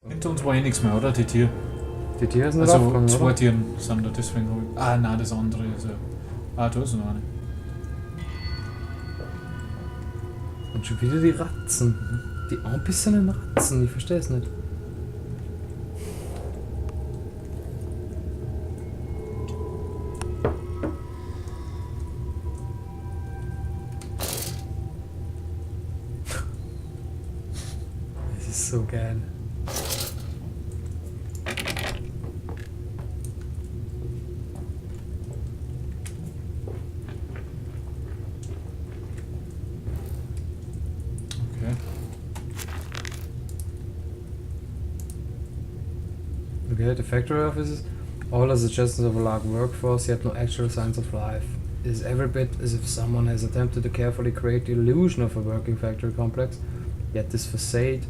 Hinter uns war eh nichts mehr, oder? Die Tiere. Die Tiere sind nicht Also aufgegangen, zwei oder? Tieren sind da, deswegen habe ich. Ah, nein, das andere ist ja. Ah, da ist noch eine. Und schon wieder die Ratzen. Die anbissenen Ratzen, ich verstehe es nicht. Das ist so geil. Okay. Okay, the factory offices. All the suggestions of a large workforce, yet no actual signs of life. It is every bit as if someone has attempted to carefully create the illusion of a working factory complex, yet this facade,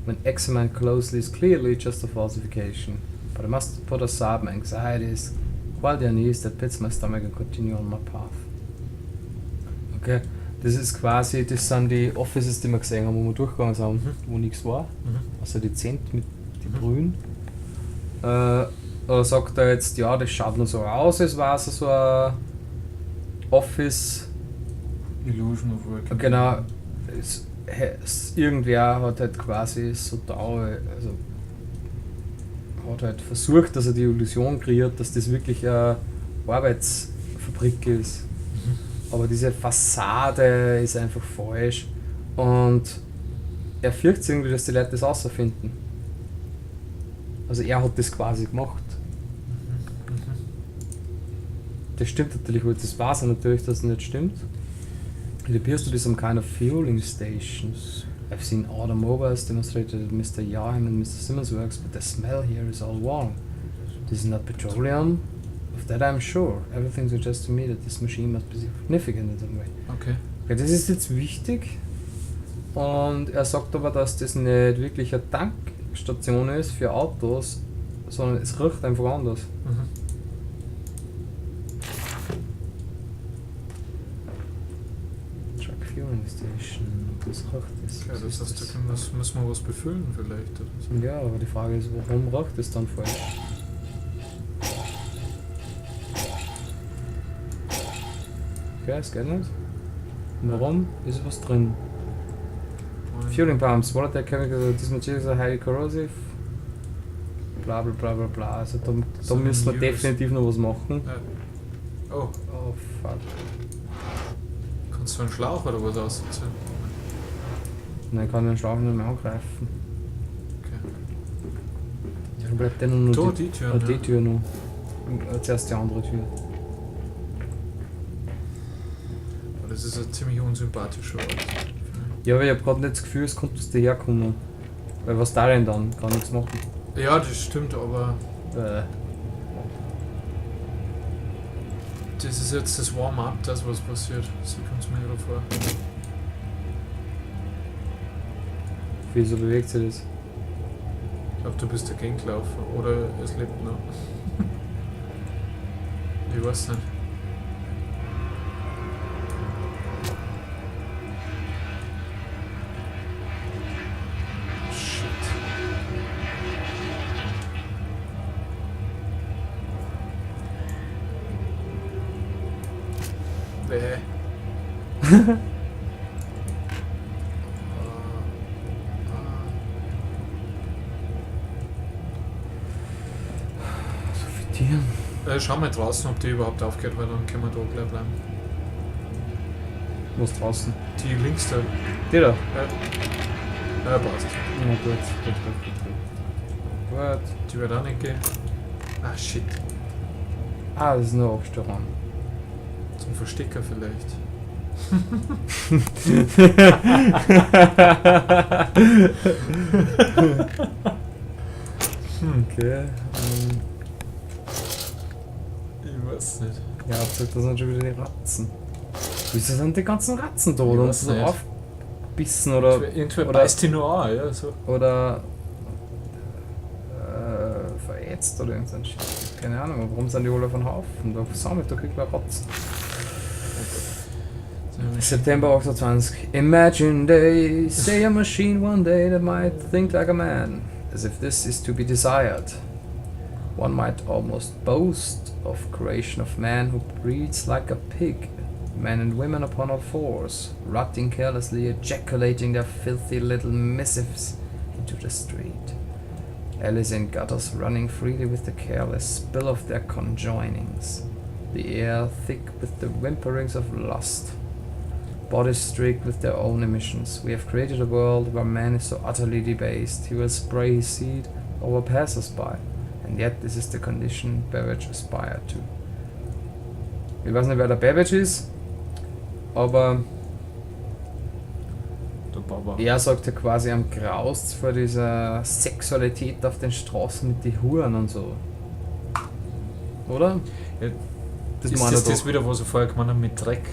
when examined closely, is clearly just a falsification. But I must put aside my anxieties, quite the unease that pits my stomach and continue on my path. Okay, das ist quasi, das sind die Offices, die wir gesehen haben, wo wir durchgegangen sind, wo nichts war. Also die Zent mit den Brühen. Da sagt er jetzt, ja, das schaut nur so aus, als wäre es so ein Office. Illusion of Working. Genau, irgendwer hat halt quasi so also hat halt versucht, dass er die Illusion kreiert, dass das wirklich eine Arbeitsfabrik ist. Aber diese Fassade ist einfach falsch und er fürchtet irgendwie, dass die Leute das rausfinden. Also er hat das quasi gemacht. Das stimmt natürlich, weil das weiß er natürlich, dass es nicht stimmt. It appears to be some kind of fueling station. I've seen automobiles demonstrated at Mr. Yahim and Mr. Simmons' works, but the smell here is all wrong. This is not petroleum. Of that I'm sure. Everything suggests to me that this machine must be significant in some way. Okay. Okay, das ist jetzt wichtig. Und er sagt aber, dass das nicht wirklich eine Tankstation ist für Autos, sondern es riecht einfach anders. Truck Fueling Station, das riecht das. Ja, das heißt, da müssen wir was befüllen vielleicht. Oder so. Ja, aber die Frage ist, warum riecht es dann falsch? Okay, es geht nicht. Und warum? Ist was drin? Fueling pumps, volatile chemicals, these materials are highly corrosive. Bla bla bla bla bla. Also da So müssen wir News. definitiv noch was machen. Ja. Oh, Oh fuck. kannst du einen Schlauch oder was aussetzen? Nein, ich kann den Schlauch nicht mehr angreifen. Okay. Dann bleibt der nur Da, die Tür. die Tür noch. Zuerst die andere Tür. Aber das ist ein ziemlich unsympathischer Ort. Ja, aber ich hab grad nicht das Gefühl, es kommt aus dir herkommen. Weil was da denn dann? Kann nichts machen. Ja, das stimmt, aber das ist jetzt das Warm-up, das was passiert. So kommt es mir gerade vor. Wieso bewegt sich das? Ich glaube, du bist dagegen gelaufen. Oder es lebt noch. Ich weiß nicht. Shit. Bäh. So viel Tieren. Schau mal draußen, ob die überhaupt aufgeht, weil dann können wir da gleich bleiben. Was draußen? Die links da. Die da? Ja, passt. Ja, gut. Gut. Die wird auch nicht gehen. Ah, shit. Ah, das ist nur Abstellraum. Zum Verstecker vielleicht. Okay. Ich weiß nicht. Ja, Hauptsache, das sind schon wieder die Ratzen. Wieso sind die ganzen Ratzen da? Ich Oder weiß so nicht. aufbissen oder. Irgendwer oder- beißt die nur an, ja, so. Oder. Verätzt oder irgend so ein Shit. Keine Ahnung, aber warum sind die alle auf einem Haufen? Da sammelt doch gleich Ratzen. September 28. Imagine they say a machine one day that might think like a man. as if this is to be desired. One might almost boast of creation of man who breeds like a pig, men and women upon all fours, rotting carelessly, ejaculating their filthy little missives into the street. Alleys and gutters running freely with the careless spill of their conjoinings, the air thick with the whimperings of lust, bodies streaked with their own emissions. We have created a world where man is so utterly debased he will spray his seed over passers-by, and yet this is the condition Babbage aspired to. Ich weiß nicht, wer der Babbage ist, aber Der Baba. er sagt ja quasi am graust vor dieser Sexualität auf den Straßen mit den Huren und so. Oder? Ja, Das ist meint er das, das doch. wieder, was er vorher gemeint hat mit Dreck?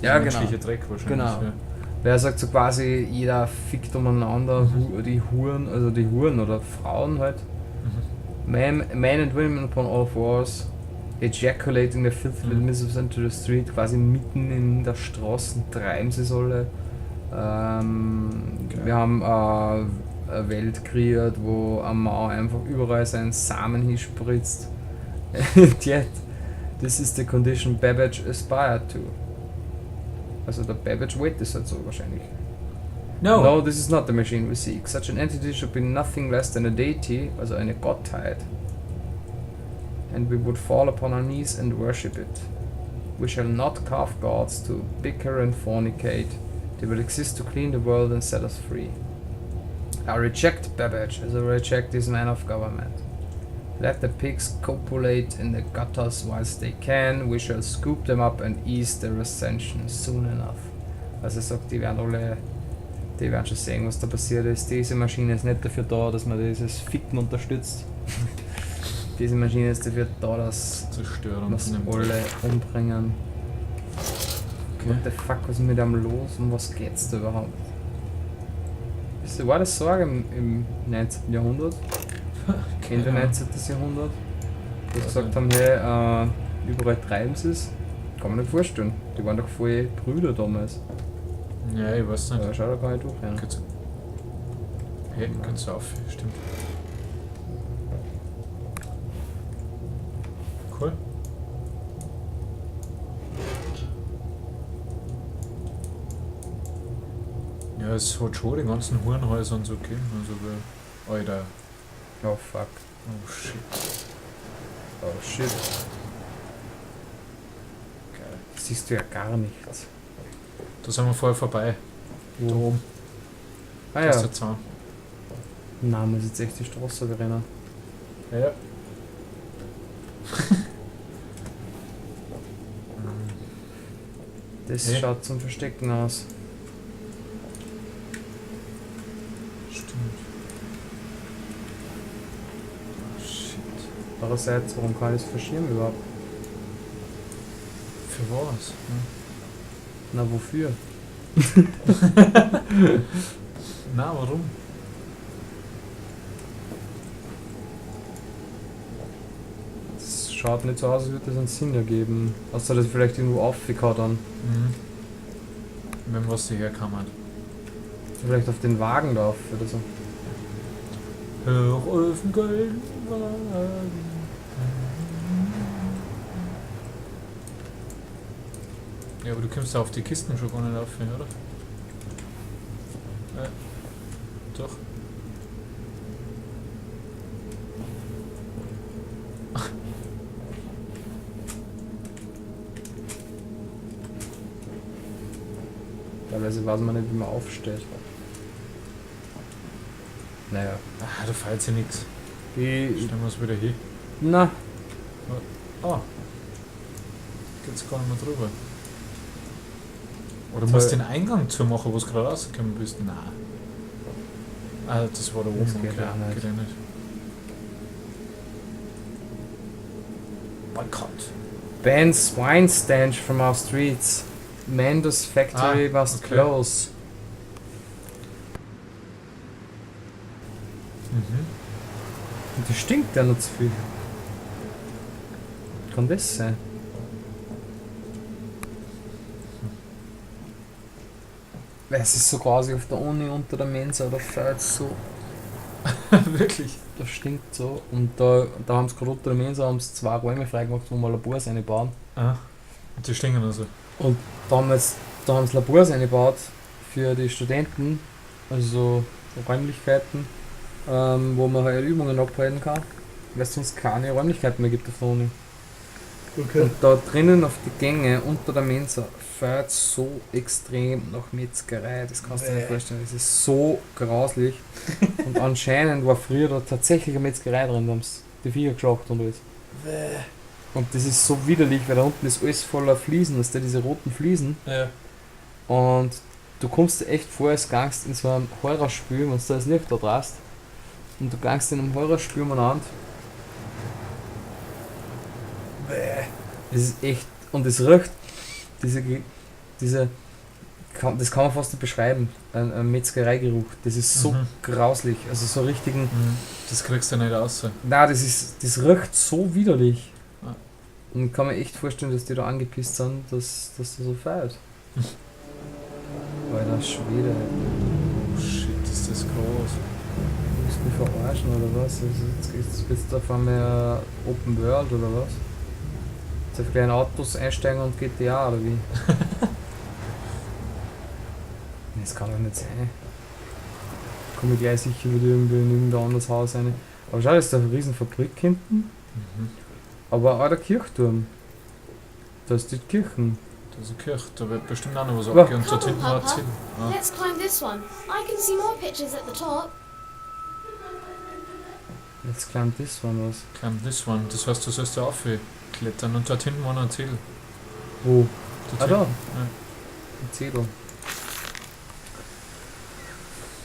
Ja, Menschlicher genau. Dreck wahrscheinlich. Genau. Ja. Wer sagt so quasi, jeder fickt umeinander, die Huren, also die Huren oder Frauen halt. Men and women upon all fours, ejaculating the filthy little missives into the street, quasi mitten in der Straße treiben sie alle. Wir haben eine Welt kreiert, wo ein Mann einfach überall seinen Samen hinspritzt. And yet, this is the condition Babbage aspired to. Also der Babbage wollte das halt so wahrscheinlich. No, this is not the machine we seek. Such an entity should be nothing less than a deity, also eine Gottheit. And we would fall upon our knees and worship it. We shall not carve gods to bicker and fornicate. They will exist to clean the world and set us free. I reject Babbage as I reject this man of government. Let the pigs copulate in the gutters whilst they can. We shall scoop them up and ease their ascension soon enough. Also er sagt, die werden schon sehen, was da passiert ist. Diese Maschine ist nicht dafür da, dass man dieses Ficken unterstützt. Diese Maschine ist dafür da, dass Zerstörung wir von dem alle Dreck. umbringen. Okay. What the fuck, was ist mit einem los und was geht's da überhaupt? War das Sorge im 19. Jahrhundert? Ende 19. Jahrhundert? Die gesagt haben, hey, überall treiben sie es. Kann man nicht vorstellen. Die waren doch voll Brüder damals. Ja, ich weiß nicht. Ja, schau, da kann ich durchrennen. Geht's- Hey, geht's auf, stimmt. Cool. Ja, es hat schon die ganzen Hurenhäuser und so gegeben. Also, Alter. Oh fuck. Oh shit. Oh shit. Geil. Siehst du ja gar nichts. Da sind wir vorher vorbei. Da oben. Ah Das ist ja. der Zaun. Nein, muss jetzt echt die Straße rennen. Ja. Das Hey. schaut zum Verstecken aus. Stimmt. Oh, shit. Andererseits, warum kann ich das verschieben überhaupt? Für was? Na, wofür? Na, warum? Das schaut nicht so aus, als würde das einen Sinn ergeben. Außer dass vielleicht irgendwo aufgehauen dann. Mhm. Wenn was hierher kann man. Vielleicht auf den Wagen drauf oder so. Hochöfen, Goldenwagen. Ja, aber du kommst ja auf die Kisten schon gar nicht auf, oder? Doch. Teilweise weiß man nicht, wie man aufsteht. Naja. Ah, da fällt sich nichts. Ich. Stellen wir es wieder hin. Na, Ah. Geht's gar nicht mehr drüber. Oder Toll. musst du den Eingang zumachen, wo du gerade rausgekommen bist? Nein. Ah, das war da oben. Das geht okay. auch nicht. Geht ja nicht. Boykott. ban swine stench from our streets. Mandos factory must okay. close. Mhm. Und das stinkt ja noch zu viel. Kann das sein? Weil es ist so quasi auf der Uni unter der Mensa, da fällt so Wirklich? Das stinkt so. Und da haben sie gerade unter der Mensa haben sie 2 Räume freigemacht, wo wir Labors reinbauen. Ah. Und die stinken also. Und da haben sie Labors reingebaut für die Studenten, also so Räumlichkeiten, wo man halt Übungen abhalten kann, weil es sonst keine Räumlichkeiten mehr gibt auf der Uni. Okay. Und da drinnen auf die Gänge unter der Mensa fährt so extrem nach Metzgerei, das kannst du dir nicht vorstellen, das ist so grauslich. Und anscheinend war früher da tatsächlich eine Metzgerei drin, da haben sie die Viecher geschlachtet und alles. Und das ist so widerlich, weil da unten ist alles voller Fliesen, das sind diese roten Fliesen. Ja. Und du kommst dir echt vor, als gangst in so einem Horrorspiel, wenn du da das Licht da drast. Und du gangst in einem Horrorspiel umeinander. Das ist echt, und es riecht, das kann man fast nicht beschreiben, ein Metzgereigeruch, das ist so grauslich, also so richtigen, Das kriegst du nicht raus. nein, das riecht so widerlich. Ah. Und ich kann mir echt vorstellen, dass die da angepisst sind, dass das so feiert. Alter Schwede, Oh shit, ist das groß. willst du mich verarschen oder was? Also jetzt bist du auf einmal Open World oder was? Jetzt auf kleine Autos einsteigen und GTA oder wie? Das kann doch nicht sein. Komme ich gleich sicher wieder irgendwie in irgendein anderes Haus rein. Aber schau, da ist da eine riesen Fabrik hinten. Aber auch der Kirchturm. Da ist die Kirchen. Da ist eine Kirche, da wird bestimmt auch noch was Ja. abgehen und dort hinten war ein Papa. Ziel. Ah. Let's climb this one. I can see more pictures at the top. Jetzt klemmt das von was. Climb this one, das heißt, du sollst da aufklettern und dort hinten war noch ein Ziel. Wo? Dort Ah, da. hinten. Ein Zettel.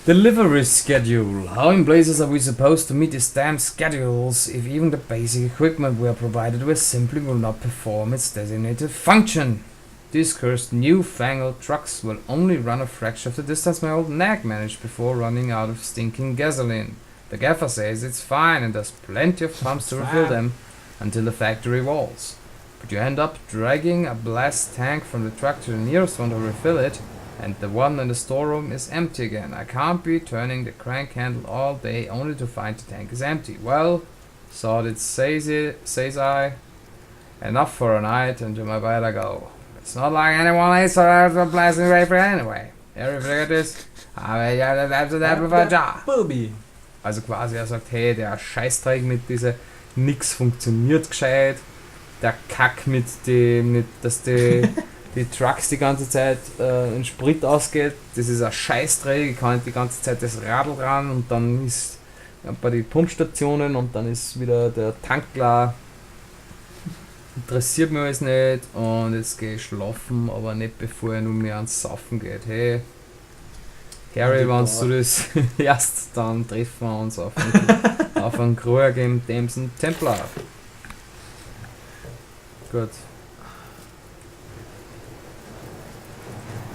Delivery schedule. How in blazes are we supposed to meet these damn schedules if even the basic equipment we are provided with simply will not perform its designated function? These cursed newfangled trucks will only run a fraction of the distance my old nag managed before running out of stinking gasoline. The gaffer says it's fine and there's plenty of pumps to refill them until the factory walls. But you end up dragging a blast tank from the truck to the nearest one to refill it, and the one in the storeroom is empty again. I can't be turning the crank handle all day only to find the tank is empty. Well, so it says I. Enough for a night and to my bed I go. It's not like anyone is a blasting away for anyway. Ever figured this? I have to that before a job. Bobby. Also quasi er sagt, hey, der Scheißdreck mit dieser nix funktioniert gescheit, der Kack mit dem, dass die Trucks die ganze Zeit in Sprit ausgeht, das ist ein Scheißdreck, ich kann nicht die ganze Zeit das Radl ran und dann ist bei den Pumpstationen und dann ist wieder der Tank klar. Interessiert mich alles nicht und jetzt gehe ich schlafen, aber nicht bevor er nur mehr ans Saufen geht. Hey, Harry, wenn du das erst, dann treffen wir uns auf einen Krug im Dämsen Templar. Gut.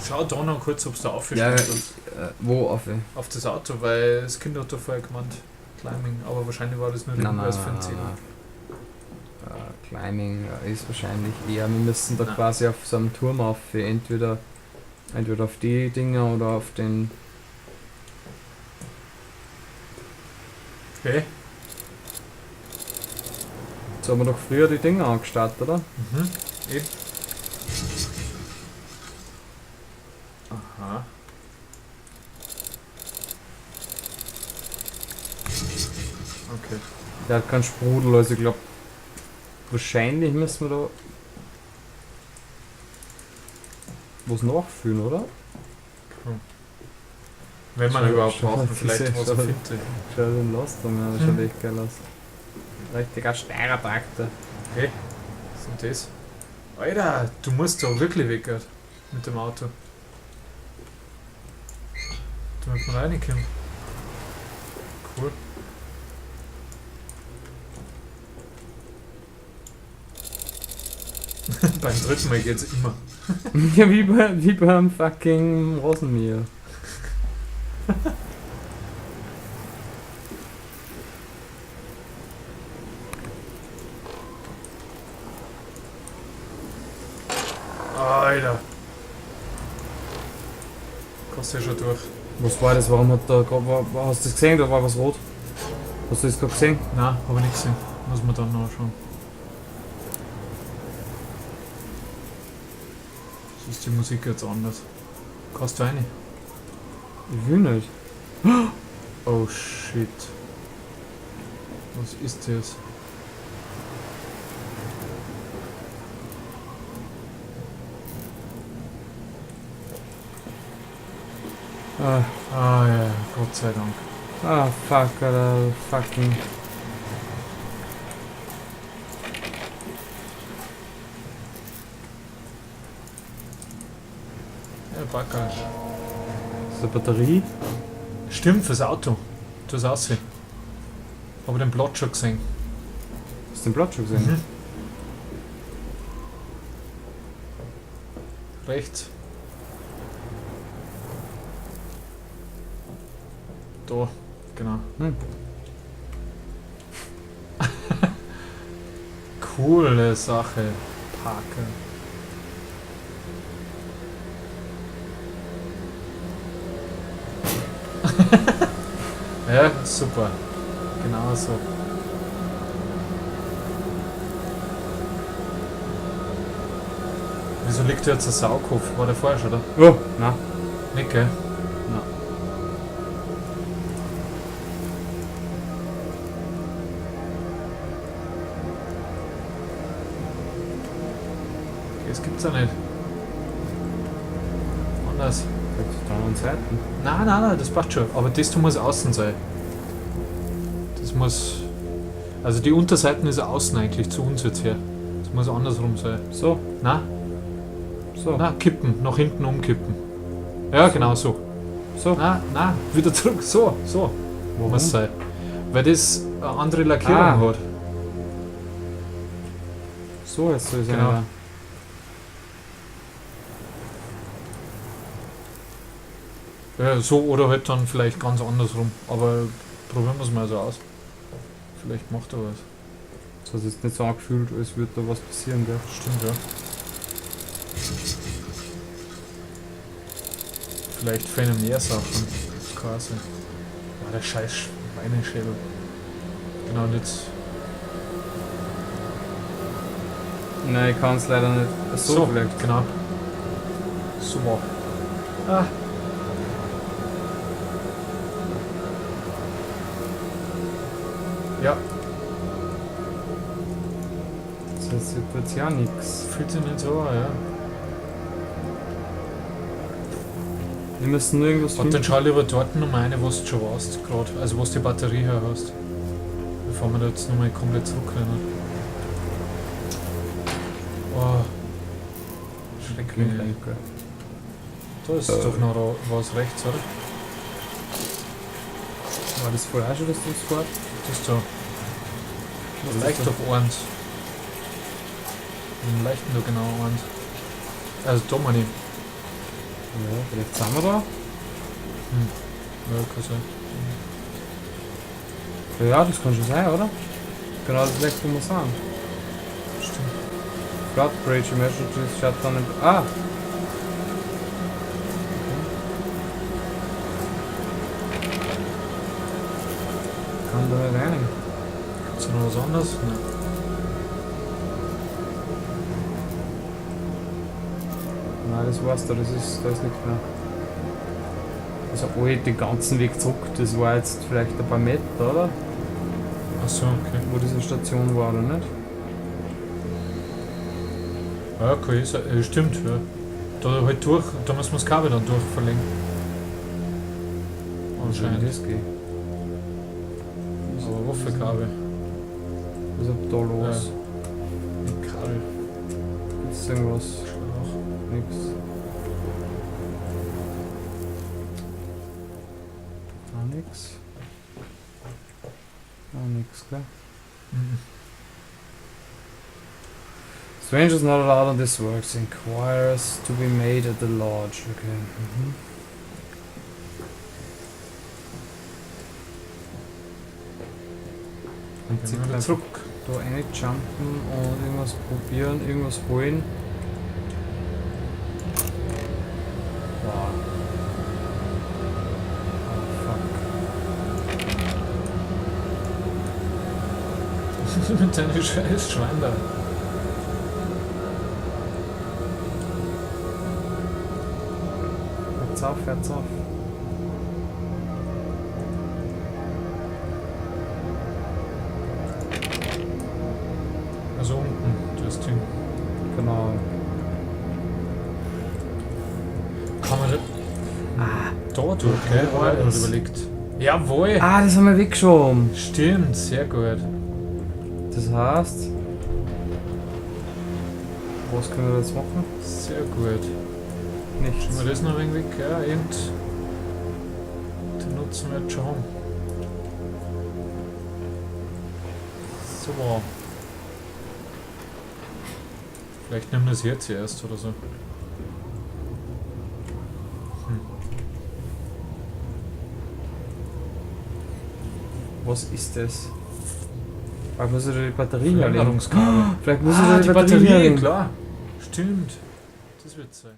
Schau da noch kurz, ob es da Ja, aufgestellt wird. wo auf? Auf das Auto, weil das Kind hat da vorher gemeint, Climbing, aber wahrscheinlich war das nur irgendwas für ein Ziel. Climbing ist wahrscheinlich eher, wir müssen da quasi auf so einem Turm auf, entweder auf die Dinger oder auf den. Okay. So haben wir doch früher die Dinger angestartet, oder? Eben. Aha. Okay. Der hat keinen Sprudel, also ich glaube, wahrscheinlich müssen wir da was nachfüllen, oder? Wenn man Schau- überhaupt schau braucht, mal, vielleicht diese- was schau- er findet. Schau den Last an, ja, das schaut echt geil aus. Richtiger Steirer-Traktor. Okay, was ist denn das? Alter, du musst da wirklich weg Gerd, mit dem Auto. Damit man reinkommt. Cool. Beim dritten Mal geht's immer. Ja, wie beim fucking Rosenmeer. Alter. Kannst du ja schon durch. Was war das? Warum hat da, hast du das gesehen? Da war was rot. Hast du das gerade gesehen? Nein, habe ich nicht gesehen. Muss man dann nachschauen. So ist die Musik jetzt anders. Kannst du rein? Ich will nicht. Oh shit. Was ist das? Ah, Ah ja, Gott sei Dank. fuck, Alter, fucking. Ja, Backerl. Ist das eine Batterie? Stimmt, fürs Auto. Du hast aussehen. Habe den Plot schon gesehen. Hast du den Blatt schon gesehen? Mhm. Rechts. Da, genau. Hm. Coole Sache, Parker. Ja, super. Genau so. Wieso liegt da jetzt ein Saughof? War der vorher schon, oder? Oh, nein. Nicht, gell? Nein. Das gibt's ja nicht. Anders. Auf der anderen Seite. Nein, das passt schon. Aber das muss außen sein. Das muss. Also die Unterseiten ist außen eigentlich zu uns jetzt her. Das muss andersrum sein. So, Na, so, na, kippen, nach hinten umkippen. Ja, genau so. so. Na, wieder zurück. So. Warum? Muss sein. Weil das eine andere Lackierung Ah. hat. So jetzt soll es Genau. sein. Ja, so oder halt dann vielleicht ganz andersrum. Aber probieren wir es mal so aus. Vielleicht macht er was. Das hat jetzt nicht so angefühlt, als würde da was passieren, gell? Stimmt, ja. Vielleicht fehlen mehr Sachen. Das kann auch sein. Ja, der scheiß Schweineschädel. Genau, und jetzt. Nein, ich kann es leider nicht. Ach so, vielleicht. genau. Super. Ah. Ja, Das heißt, jetzt ja nichts. fühlt sich nicht so an, ja. Wir müssen nur irgendwas Und dann finden. schau lieber dort nochmal eine, wo du schon warst, gerade. Also, wo du die Batterie her hast. Bevor wir da jetzt nochmal komplett zurückrennen. Oh. Schrecklich. Danke. Da ist doch noch was rechts, oder? War das vorher schon, dass du das fährt? Das ist da. Was Leicht ist das? auf eins. Im leichten da genau eins. Also da meine ich. Ja, vielleicht sind wir da. Ja, kann sein. Ja, das kann schon sein, oder? Genau das nächste, wo wir sind. Stimmt. Flood Bridge Emergency schaut dann nicht. Ah! Kann da nicht rein. Ist da noch was anderes? Nein. Nein, das war's da, da ist nichts mehr. Also den ganzen Weg zurück, das war jetzt vielleicht ein paar Meter, oder? Achso, okay. Wo diese Station war, oder nicht? Ja, okay, stimmt, ja. Da halt durch, da müssen wir das Kabel dann durch verlegen. Anscheinend. Wie das geht. Aber Waffenkabel. Was ist da los? Ein Kabel. Gibt's irgendwas? Schlauch. Nix. Nix. Nix, gell? Mhm. Strangers not allowed on this works. Inquires to be made at the lodge. Okay. Mhm. Und Gehen sie wir wieder bleibt zurück. da reinjumpen und irgendwas probieren, irgendwas holen. Wow. Oh fuck. Mit deinem scheiß Schwein da. Fährt's auf, fährt's auf. Also unten, das Ding. Genau. Kann man da durch, gell? Ja, Oder das- überlegt. Jawohl! Ah, das haben wir weggeschoben. Stimmt, sehr gut. Das heißt... Was können wir jetzt machen? Sehr gut. Nichts. Schauen wir das noch ein wenig weg? Ja, den nutzen wir jetzt schon haben. So. Vielleicht nehmen wir das jetzt erst oder so. Was ist das? Vielleicht muss ich da die Batterie herlegen. Verlängerungskabel. Vielleicht muss ich da Ah, die die Batterie Batterie, herlegen. klar. Stimmt. Das wird sein.